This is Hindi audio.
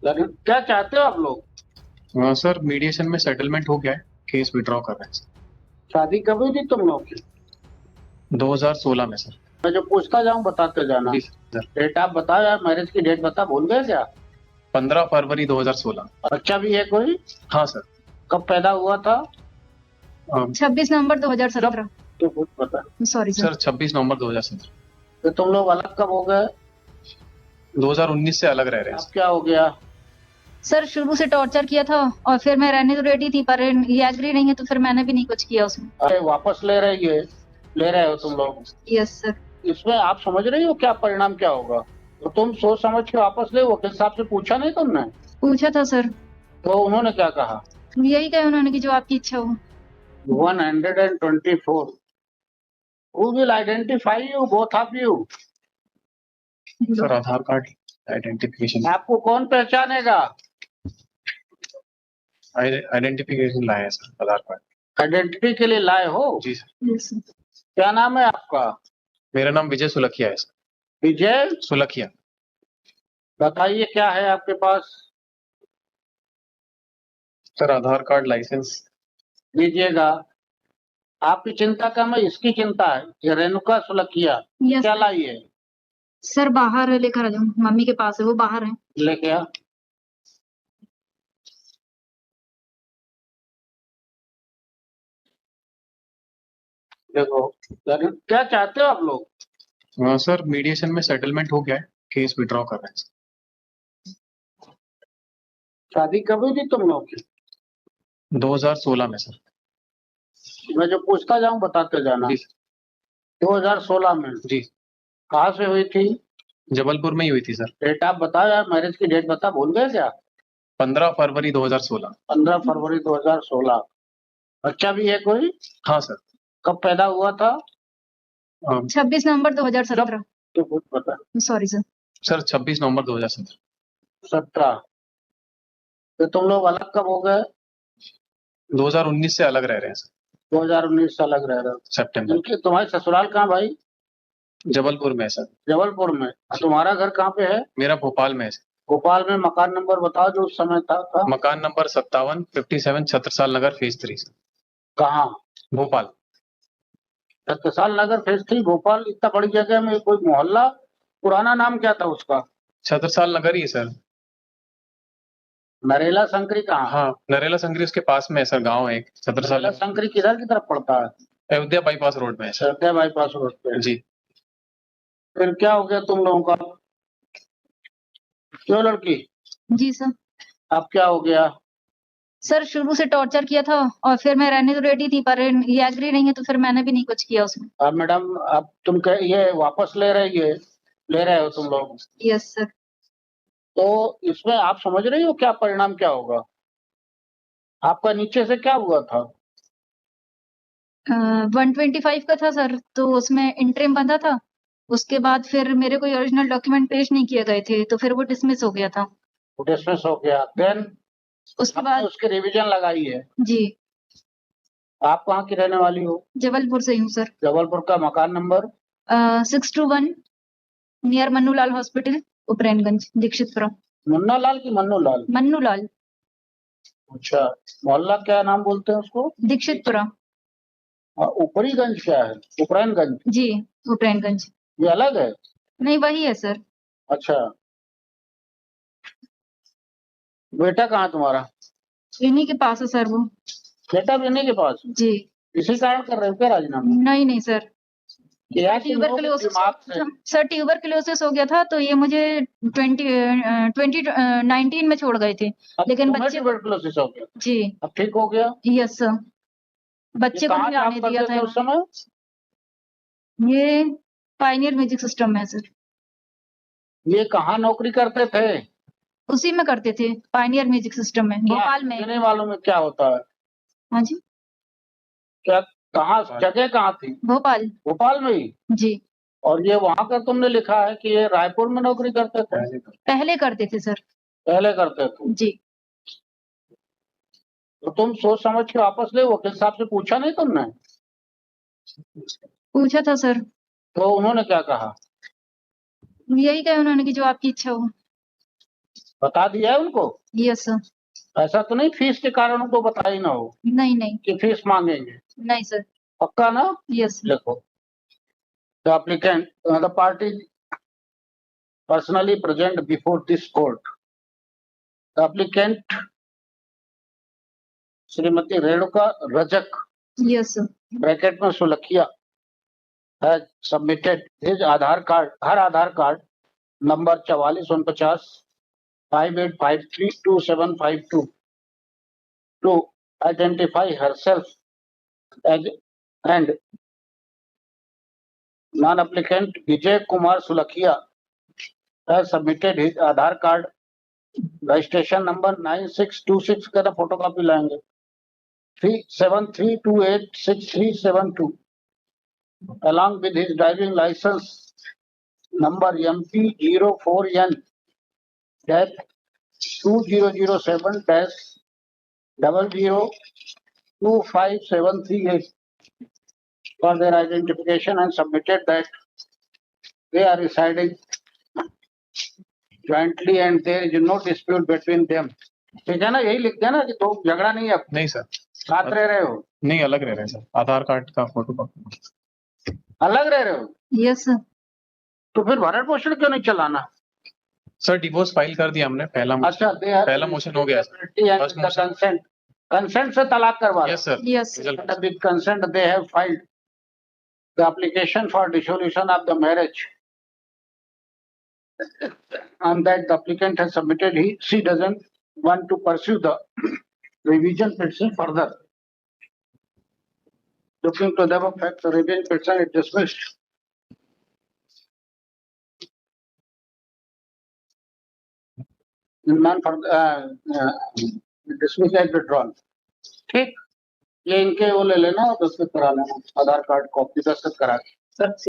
लेकिन क्या चाहते हो आप लोग? सर मीडिएशन में सेटलमेंट हो गया है। केस विड्रॉ कर रहे हैं शादी कभी थी तुम लोग की? 2016 में सर। मैं जो पूछता जाऊं बताते जाना। जी सर। डेट आप बताओ यार, मैरिज की डेट बता, भूल गए क्या? 15 फरवरी 2016। बच्चा भी है कोई? हाँ सर। कब पैदा हुआ था? 26 नवंबर जब 2017। तो कुछ पता। Sorry sir sir. 26 नवंबर 2017। तो तुम लोग अलग कब हो गए? 2019 से अलग रह रहे हैं अब सर। क्या हो गया? सर शुरू से टॉर्चर किया था और फिर मैं रहने तो रेडी थी, पर ये एग्री नहीं है तो फिर मैंने भी नहीं कुछ किया उसमें। अरे वापस ले रहे हो तुम लोग? Yes sir. इसमें आप समझ रही हो क्या परिणाम क्या होगा? तो तुम सोच समझ के वापस ले। वकील साहब से पूछा नहीं तुमने? पूछा था सर। तो उन्होंने क्या कहा? यही कहा उन्होंने कि जो आपकी इच्छा हो। 124। Who will identify you, both of you? Sir Aadhaar card identification आपको कौन पहचानेगा? आइडेंटिफिकेशन लाए हैं सर, आधार कार्ड। आइडेंटिटी के लिए लाए हो? जी सर। Yes sir. क्या नाम है आपका? मेरा नाम विजय सुलखिया है सर। विजय सुलखिया। बताइए क्या है आपके पास? सर आधार कार्ड, लाइसेंस। लीजिएगा। आपकी चिंता कम है, इसकी चिंता है। ये रेणुका सुलखिया यस क्या लाई है? सर, बाहर लेकर आ जाऊं, मम्मी के पास है, वो बाहर है। लेके आ। देखो, लेकिन क्या चाहते हो आप लोग? सर मीडिएशन में सेटलमेंट हो गया है। केस विड्रॉ कर रहे हैं शादी कभी थी तुम लोग की? 2016 में सर। मैं जो पूछता जाऊं बताते जाना। जी 2016 में जी। कहाँ से हुई थी? जबलपुर में ही हुई थी सर। डेट आप बताओ यार, मैरिज की डेट बता, भूल गए क्या? 15 फरवरी 2016। 15 फरवरी 2016। बच्चा भी है कोई? हाँ सर। कब पैदा हुआ था? 26 नवंबर 2017। तो कुछ पता। Sorry sir. सर 26 नवंबर 2017। 17। तो तुम लोग अलग कब हो गए? 2019 से अलग रह रहे हैं सर। 2019 से अलग रह रहे हो? सितंबर। इनके तुम्हारे ससुराल कहाँ भाई? जबलपुर में है सर। जबलपुर में। तुम्हारा घर कहाँ पे है? मेरा भोपाल में है सर। भोपाल में। मकान नंबर बताओ जो उस समय था। मकान नंबर 57 57 छत्रसाल नगर फेज 3 सर। कहाँ? भोपाल। छत्रसाल नगर फेज 3 भोपाल। इतना बड़ी जगह में कोई मोहल्ला? पुराना नाम क्या था उसका? छत्रसाल नगर ही है सर। नरेला संकरी कहाँ? हाँ, नरेला संगरी उसके पास में है सर, गांव है एक छत्रसाल। नरेला संकरी किधर की तरफ पड़ता है? अयोध्या बाईपास रोड में है सर। सरदे बाईपास रोड पे। जी। फिर क्या हो गया तुम लोगों का? क्यों लड़की? जी सर। अब क्या हो गया? सर शुरू से टॉर्चर किया था और फिर मैं रहने तो रेडी थी, पर ये एग्री नहीं है तो फिर मैंने भी नहीं कुछ किया उसमें। अब मैडम, अब तुम ये वापस ले रहे हो तुम लोग? Yes sir. तो इसमें आप समझ रही हो क्या परिणाम क्या होगा? आपका नीचे से क्या हुआ था? 125 का था सर, तो उसमें इंटरिम बंधा था। उसके बाद फिर मेरे कोई ओरिजिनल डॉक्यूमेंट पेश नहीं किए गए थे, तो फिर वो डिसमिस हो गया था। डिसमिस हो गया। देन उसके आपने बाद उसकी रिवीजन लगाई है? जी, आप कहाँ की रहने वाली हो? जबलपुर से हूँ सर। जबलपुर का मकान number? 621 near Mannulal hospital, Uparainganj, Dixitpura. Munna Lal की मन्नू लाल? मन्नूलाल। अच्छा। मोहल्ला क्या नाम बोलते हैं उसको? दीक्षितपुरा। ऊपरीगंज क्या है? उपरायनगंज? जी, उपरैनगंज। ये अलग है? नहीं, वही है सर। अच्छा। बेटा कहाँ तुम्हारा? इन्हीं के पास है सर वो। बेटा भी नहीं के पास? जी। इसी कारण कर रहे हो क्या राजीनामा? नहीं नहीं सर। कि यार तुम लोग ट्यूबरकुलोसिस दिमाग से। सर, ट्यूबरकुलोसिस हो गया था, तो ये मुझे 2019 में छोड़ गए थे। अब लेकिन तुम्हें बच्चे ट्यूबरकुलोसिस हो गया? जी। अब ठीक हो गया? Yes sir. ये बच्चे को कहाँ नहीं जॉब आने दिया करते था थे उस समय? ये पायनियर म्यूजिक सिस्टम में है सर। ये कहाँ नौकरी करते थे? उसी में करते थे, पायनियर म्यूजिक सिस्टम में, क्या भोपाल में। मुझे नहीं मालूम है क्या होता है। हाँ जी। क्या? कहाँ जगह कहाँ थी? भोपाल। भोपाल में ही? जी। और ये वहां का तुमने लिखा है कि ये रायपुर में नौकरी करते थे? पहले करते थे सर। पहले करते थे? जी। तो तुम सोच समझ के वापस ले। वकील साहब से पूछा नहीं तुमने? पूछा था सर। तो उन्होंने क्या कहा? यही कहा उन्होंने कि जो आपकी इच्छा हो। बता दिया है उनको? Yes sir. ऐसा तो नहीं फीस के कारण उनको बताई ना हो नहीं नहीं कि फीस मांगेंगे? नहीं सर। पक्का ना? यस देखो, the applicant the party personally present before this court. The applicant Shrimati Renuka Rajak yes sir. Bracket में सुलखिया has submitted his Aadhaar card, her Aadhaar card number 4449 58532752 to identify herself as and non-applicant Vijay Kumar Sulakhia has submitted his Aadhaar card registration number 9626 का फोटोकॉपी लाएंगे 73286372 along with his driving license number MP04N dash 2007 dash 0025738 for their identification and submitted that they are residing jointly and there is no dispute between them. ठीक है ना? यही लिख देना कि तो झगड़ा नहीं है, नहीं सर, साथ रह रहे हो, नहीं अलग रह रहे हैं सर, आधार कार्ड का फोटो कॉपी। अलग रह रहे हो, यस सर। तो फिर भरण पोषण क्यों नहीं चलाना? सर डिवोर्स फाइल कर दिया हमने, पहला अच्छा, they have पहला मोशन हो गया sir. First the motion. consent से तलाक करवा yes sir. Yes with consent they have filed the application for dissolution of the marriage and that the applicant has submitted she doesn't want to pursue the revision petition further. Looking to the above fact, the revision petition is dismissed. Non for dismissed as withdrawn. ठीक, ये इनके वो ले लेना और दस्तखत करा लेना, आधार कार्ड कॉपी दस्तखत करा के।